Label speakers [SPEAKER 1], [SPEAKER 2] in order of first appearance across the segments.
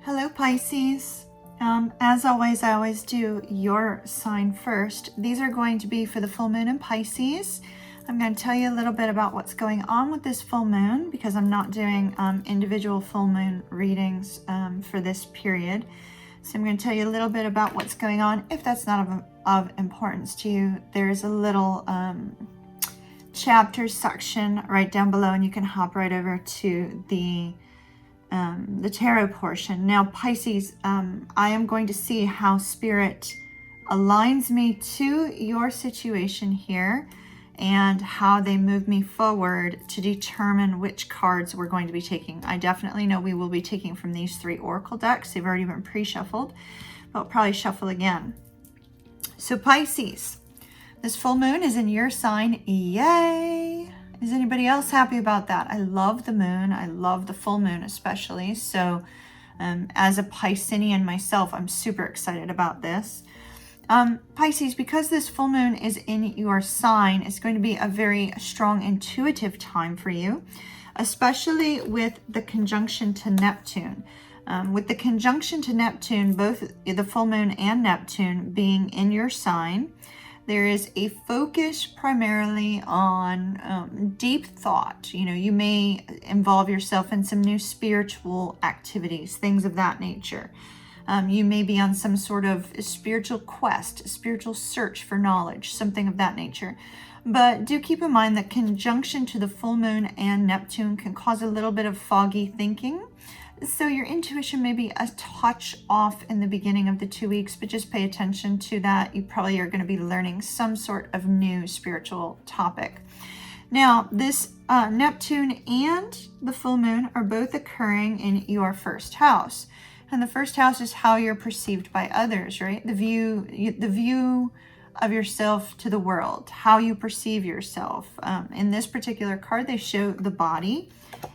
[SPEAKER 1] Hello, Pisces. As always, I always do your sign first. These are going to be for the full moon in Pisces. I'm going to tell you a little bit about what's going on with this full moon because I'm not doing individual full moon readings for this period. So I'm going to tell you a little bit about what's going on. If that's not of importance to you, there's a little chapter section right down below, and you can hop right over to the tarot portion. Now, Pisces, I am going to see how Spirit aligns me to your situation here and how they move me forward to determine which cards we're going to be taking. I definitely know we will be taking from these 3 oracle decks. They've already been pre-shuffled, but we'll probably shuffle again. So Pisces, this full moon is in your sign. Yay! Is anybody else happy about that? I love the moon. I love the full moon especially. So as a Piscean myself, I'm super excited about this. Pisces, because this full moon is in your sign, it's going to be a very strong intuitive time for you, especially with the conjunction to Neptune. With the conjunction to Neptune, both the full moon and Neptune being in your sign, there is a focus primarily on deep thought. You know, you may involve yourself in some new spiritual activities, things of that nature. You may be on some sort of spiritual quest, spiritual search for knowledge, something of that nature. But do keep in mind that conjunction to the full moon and Neptune can cause a little bit of foggy thinking. So your intuition may be a touch off in the beginning of the 2 weeks, but just pay attention to that. You probably are going to be learning some sort of new spiritual topic. Now, this Neptune and the full moon are both occurring in your first house. And the first house is how you're perceived by others, right? The view of yourself to the world, how you perceive yourself. In this particular card, they show the body.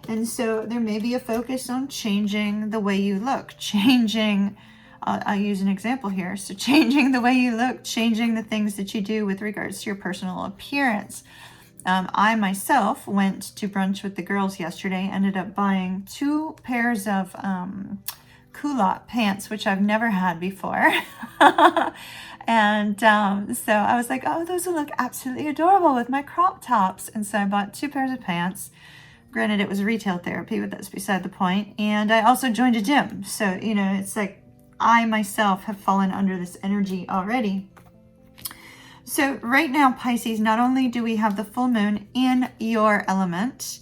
[SPEAKER 1] And so there may be a focus on changing the way you look, I'll use an example here. So changing the way you look, changing the things that you do with regards to your personal appearance. I myself went to brunch with the girls yesterday, ended up buying 2 pairs of culotte pants, which I've never had before. And so I was like, oh, those will look absolutely adorable with my crop tops. And so I bought 2 pairs of pants. Granted, it was retail therapy, but that's beside the point. And I also joined a gym. So, you know, it's like I myself have fallen under this energy already. So right now, Pisces, not only do we have the full moon in your element,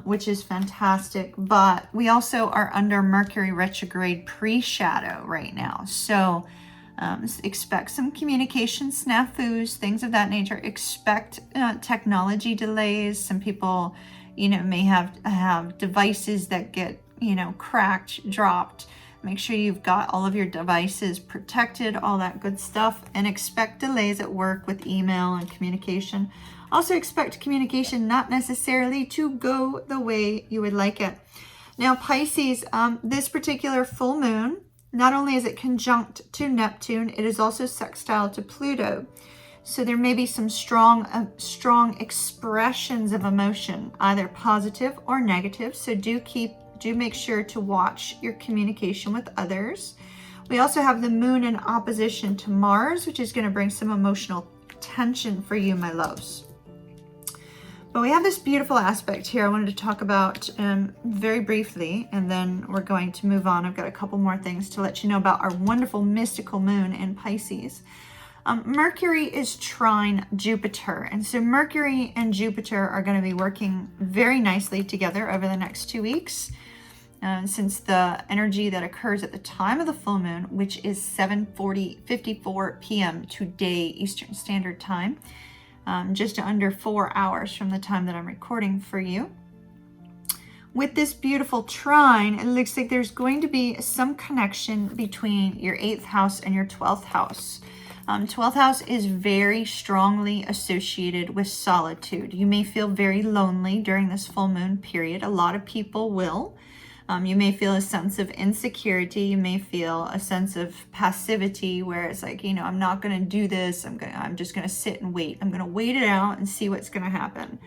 [SPEAKER 1] which is fantastic, but we also are under Mercury retrograde pre-shadow right now. So expect some communication snafus, things of that nature. Expect technology delays. Some people, you know, may have devices that get, you know, cracked, dropped. Make sure you've got all of your devices protected, all that good stuff, and expect delays at work with email and communication. Also expect communication not necessarily to go the way you would like it. Now, Pisces, this particular full moon, not only is it conjunct to Neptune, it is also sextile to Pluto. So there may be some strong expressions of emotion, either positive or negative. So do make sure to watch your communication with others. We also have the moon in opposition to Mars, which is going to bring some emotional tension for you, my loves. But we have this beautiful aspect here I wanted to talk about very briefly, and then we're going to move on. I've got a couple more things to let you know about our wonderful mystical moon in Pisces. Mercury is trine Jupiter, and so Mercury and Jupiter are going to be working very nicely together over the next 2 weeks. Since the energy that occurs at the time of the full moon, which is 7:54 p.m. today Eastern Standard Time, just under 4 hours from the time that I'm recording for you. With this beautiful trine, it looks like there's going to be some connection between your 8th house and your 12th house. 12th house is very strongly associated with solitude. You may feel very lonely during this full moon period. A lot of people will. You may feel a sense of insecurity. You may feel a sense of passivity where it's like, you know, I'm not going to do this. I'm just going to sit and wait. I'm going to wait it out and see what's going to happen.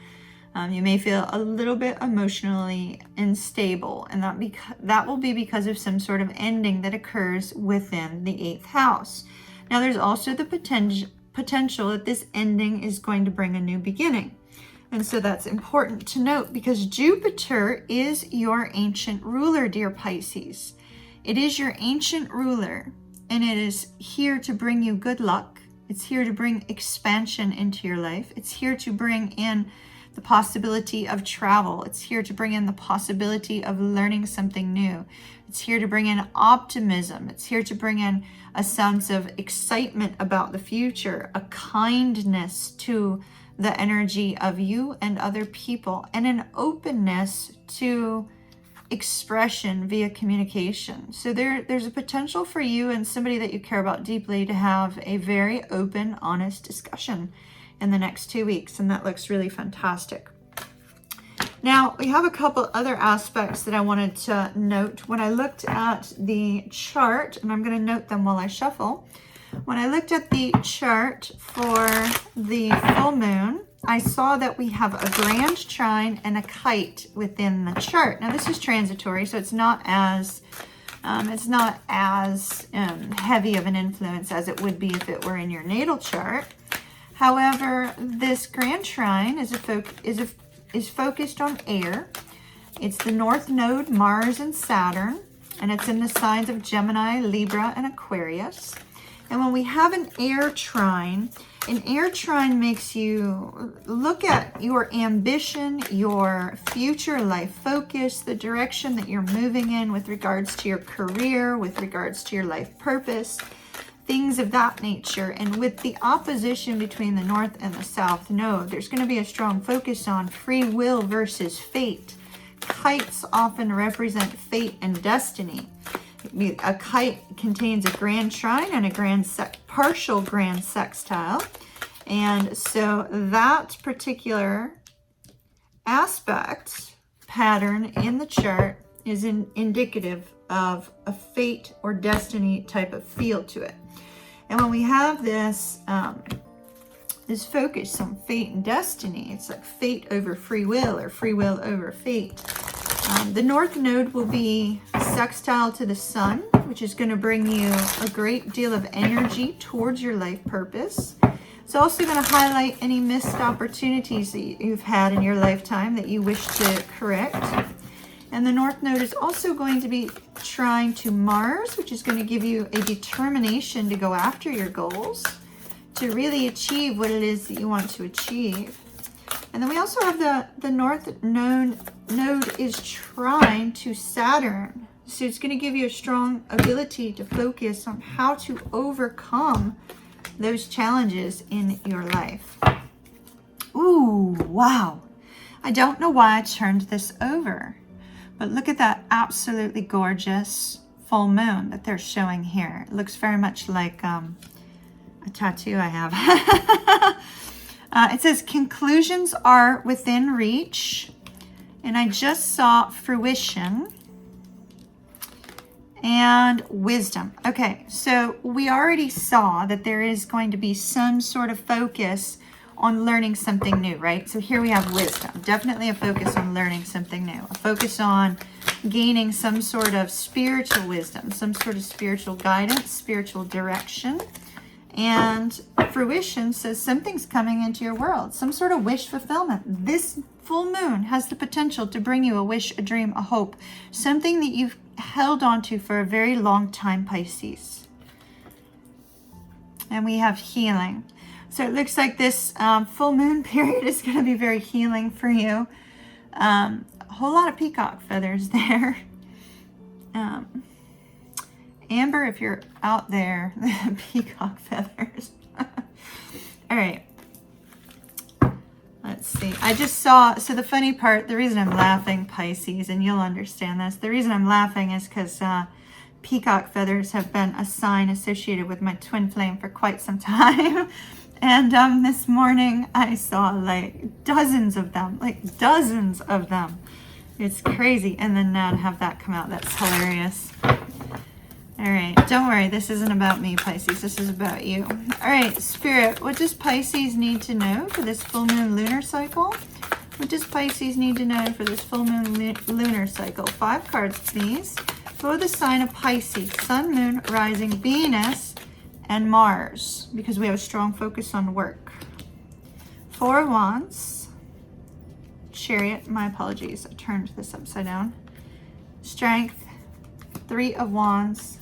[SPEAKER 1] You may feel a little bit emotionally unstable, and that will be because of some sort of ending that occurs within the 8th house. Now, there's also the potential that this ending is going to bring a new beginning. And so that's important to note, because Jupiter is your ancient ruler, dear Pisces. It is your ancient ruler, and it is here to bring you good luck. It's here to bring expansion into your life. It's here to bring in the possibility of travel. It's here to bring in the possibility of learning something new. It's here to bring in optimism. It's here to bring in a sense of excitement about the future, a kindness to the energy of you and other people, and an openness to expression via communication. So there's a potential for you and somebody that you care about deeply to have a very open, honest discussion in the next 2 weeks, and that looks really fantastic. Now, we have a couple other aspects that I wanted to note. When I looked at the chart, and I'm going to note them while I shuffle. When I looked at the chart for the full moon, I saw that we have a grand trine and a kite within the chart. Now, this is transitory, so it's not as heavy of an influence as it would be if it were in your natal chart. However, this grand trine is focused on air. It's the North Node, Mars and Saturn, and it's in the signs of Gemini, Libra, and Aquarius. And when we have an air trine makes you look at your ambition, your future life focus, the direction that you're moving in with regards to your career, with regards to your life purpose, things of that nature. And with the opposition between the North and the South Node, there's going to be a strong focus on free will versus fate. Kites often represent fate and destiny. A kite contains a grand trine and a partial grand sextile. And so that particular aspect pattern in the chart is indicative of a fate or destiny type of feel to it. And when we have this this focus on fate and destiny, it's like fate over free will or free will over fate. The North Node will be sextile to the Sun, which is going to bring you a great deal of energy towards your life purpose. It's also going to highlight any missed opportunities that you've had in your lifetime that you wish to correct. And the North Node is also going to be trine to Mars, which is going to give you a determination to go after your goals, to really achieve what it is that you want to achieve. And then we also have the North Node is trine to Saturn. So it's going to give you a strong ability to focus on how to overcome those challenges in your life. Ooh, wow. I don't know why I turned this over, but look at that absolutely gorgeous full moon that they're showing here. It looks very much like a tattoo I have. It says conclusions are within reach, and I just saw fruition and wisdom. Okay, so we already saw that there is going to be some sort of focus on learning something new, right? So here we have wisdom, definitely a focus on learning something new, a focus on gaining some sort of spiritual wisdom, some sort of spiritual guidance, spiritual direction. And fruition says something's coming into your world, some sort of wish fulfillment. This full moon has the potential to bring you a wish, a dream, a hope, something that you've held on to for a very long time, Pisces. And we have healing. So it looks like this full moon period is going to be very healing for you. A whole lot of peacock feathers there. Amber, if you're out there, peacock feathers. All right. Let's see. I just saw, so the funny part, the reason I'm laughing, Pisces, and you'll understand this, the reason I'm laughing is because peacock feathers have been a sign associated with my twin flame for quite some time. And this morning I saw like dozens of them. It's crazy. And then now to have that come out, that's hilarious. All right, don't worry, this isn't about me, Pisces, this is about you. All right, Spirit, what does Pisces need to know for this full moon lunar cycle? What does Pisces need to know for this full moon lunar cycle? 5 cards, please. For the sign of Pisces, Sun, Moon, Rising, Venus, and Mars, because we have a strong focus on work. 4 of Wands, Chariot, my apologies, I turned this upside down. Strength, 3 of Wands,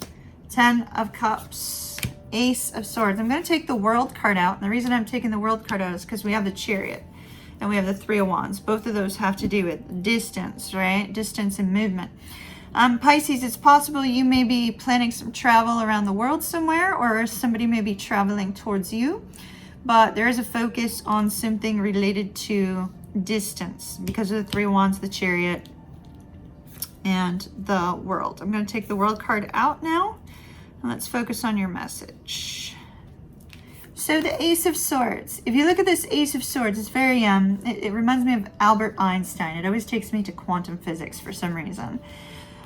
[SPEAKER 1] 10 of Cups, Ace of Swords. I'm going to take the World card out. And the reason I'm taking the World card out is because we have the Chariot and we have the 3 of Wands. Both of those have to do with distance, right? Distance and movement. Pisces, it's possible you may be planning some travel around the world somewhere, or somebody may be traveling towards you. But there is a focus on something related to distance because of the 3 of Wands, the Chariot, and the World. I'm going to take the World card out now. And let's focus on your message. So the Ace of Swords. If you look at this Ace of Swords, it's very, it reminds me of Albert Einstein. It always takes me to quantum physics for some reason.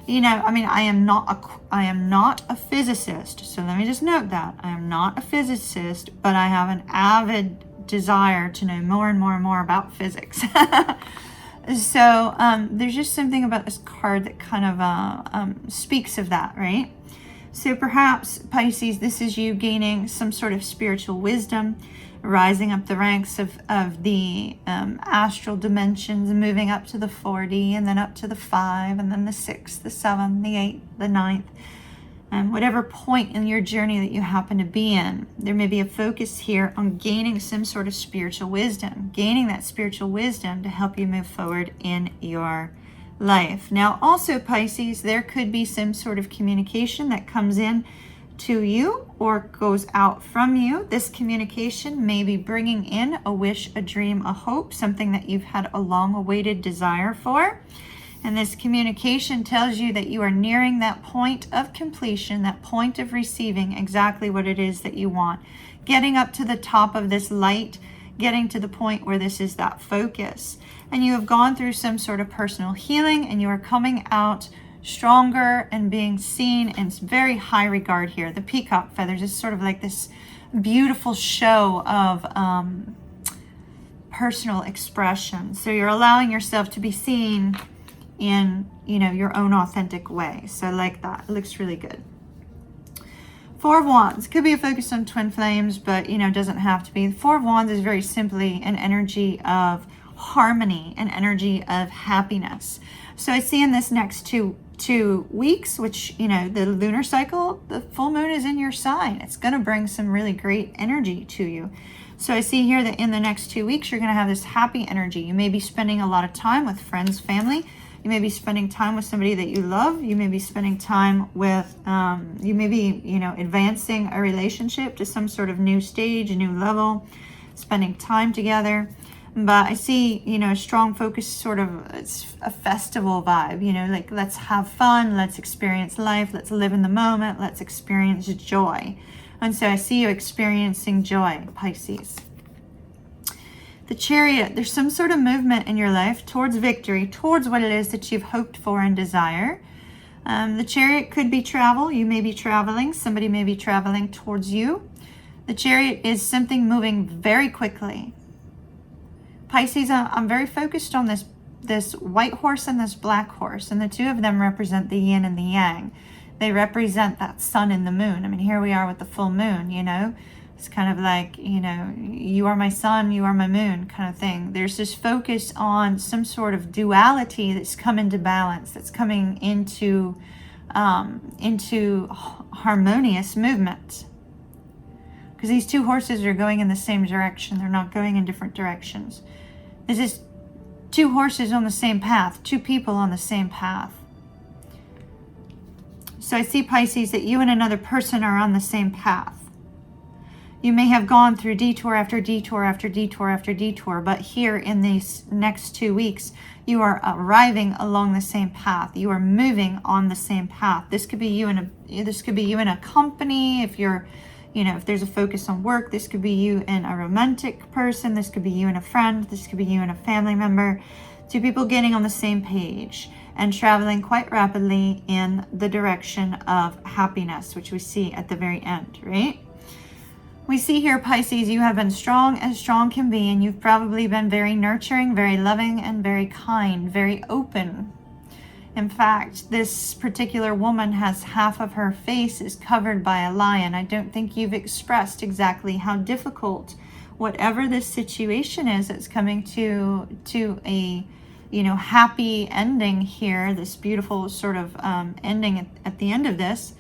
[SPEAKER 1] You know, I mean, I am not a physicist. So let me just note that. I am not a physicist, but I have an avid desire to know more and more and more about physics. So there's just something about this card that kind of speaks of that, right? So perhaps, Pisces, this is you gaining some sort of spiritual wisdom, rising up the ranks of the astral dimensions, and moving up to the 40, and then up to the 5, and then the 6, the 7, the 8, the 9th. And whatever point in your journey that you happen to be in, there may be a focus here on gaining some sort of spiritual wisdom, gaining that spiritual wisdom to help you move forward in your life. Now, also, Pisces, there could be some sort of communication that comes in to you or goes out from you. This communication may be bringing in a wish, a dream, a hope, something that you've had a long-awaited desire for. And this communication tells you that you are nearing that point of completion, that point of receiving exactly what it is that you want. Getting up to the top of this light, getting to the point where this is that focus. And you have gone through some sort of personal healing, and you are coming out stronger and being seen in very high regard here. The peacock feathers is sort of like this beautiful show of personal expression. So you're allowing yourself to be seen in, you know, your own authentic way. So I like that. It looks really good. 4 of Wands. Could be a focus on twin flames, but, you know, doesn't have to be. The 4 of Wands is very simply an energy of harmony, an energy of happiness. So I see in this next two weeks, which, you know, the lunar cycle, the full moon is in your sign. It's going to bring some really great energy to you. So I see here that in the next 2 weeks, you're going to have this happy energy. You may be spending a lot of time with friends, family. You may be spending time with somebody that you love. You may be spending time with, you may be, you know, advancing a relationship to some sort of new stage, a new level, spending time together. But I see, you know, a strong focus, sort of, it's a festival vibe, you know, like let's have fun, let's experience life, let's live in the moment, let's experience joy. And so I see you experiencing joy, Pisces. The Chariot, there's some sort of movement in your life towards victory, towards what it is that you've hoped for and desire. The Chariot could be travel. You may be traveling. Somebody may be traveling towards you. The Chariot is something moving very quickly. Pisces, I'm very focused on this white horse and this black horse, and the two of them represent the yin and the yang. They represent that sun and the moon. I mean, here we are with the full moon, you know. It's kind of like, you know, you are my sun, you are my moon kind of thing. There's this focus on some sort of duality that's come into balance, that's coming into harmonious movement. Because these two horses are going in the same direction. They're not going in different directions. This is 2 horses on the same path, 2 people on the same path. So I see, Pisces, that you and another person are on the same path. You may have gone through detour after detour after detour after detour, but here in these next 2 weeks, you are arriving along the same path. You are moving on the same path. This could be you in a company. If you're, you know, if there's a focus on work, this could be you and a romantic person. This could be you and a friend. This could be you and a family member. 2 people getting on the same page and traveling quite rapidly in the direction of happiness, which we see at the very end, right? We see here, Pisces, you have been strong as strong can be, and you've probably been very nurturing, very loving, and very kind, very open. In fact, this particular woman has half of her face is covered by a lion. I don't think you've expressed exactly how difficult, whatever this situation is that's coming to a, happy ending here, this beautiful sort of ending at the end of this.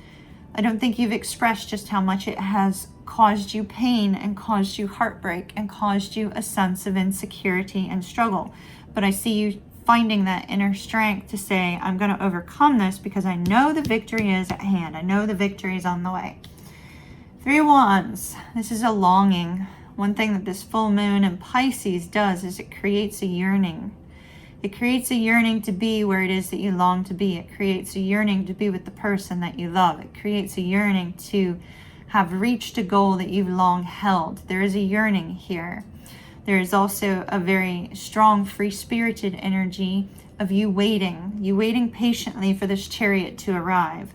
[SPEAKER 1] I don't think you've expressed just how much it has caused you pain and caused you heartbreak and caused you a sense of insecurity and struggle. But I see you finding that inner strength to say, I'm going to overcome this because I know the victory is at hand. I know the victory is on the way. 3 of Wands. This is a longing. One thing that this full moon in Pisces does is it creates a yearning. It creates a yearning to be where it is that you long to be. It creates a yearning to be with the person that you love. It creates a yearning to have reached a goal that you've long held. There is a yearning here. There is also a very strong, free-spirited energy of you waiting patiently for this chariot to arrive.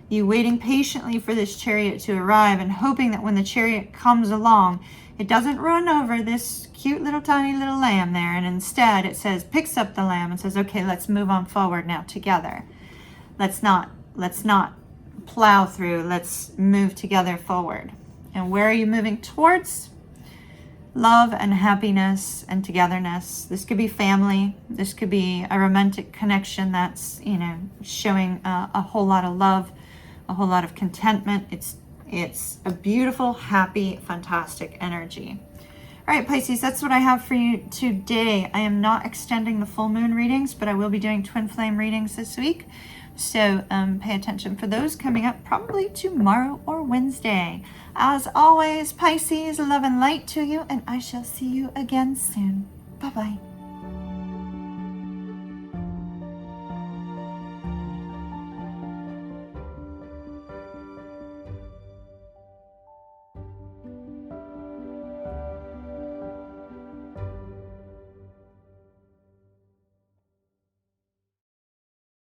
[SPEAKER 1] You waiting patiently for this chariot to arrive and hoping that when the chariot comes along, it doesn't run over this cute little tiny little lamb there, and instead it says, picks up the lamb and says, okay, let's move on forward now together. Let's not plow through, let's move together forward. And where are you moving towards? Love and happiness and togetherness. This could be family. This could be a romantic connection that's, showing a whole lot of love, a whole lot of contentment. It's a beautiful, happy, fantastic energy. All right, Pisces, that's what I have for you today. I am not extending the full moon readings, but I will be doing twin flame readings this week. So pay attention for those coming up probably tomorrow or Wednesday. As always, Pisces, love and light to you, and I shall see you again soon. Bye-bye.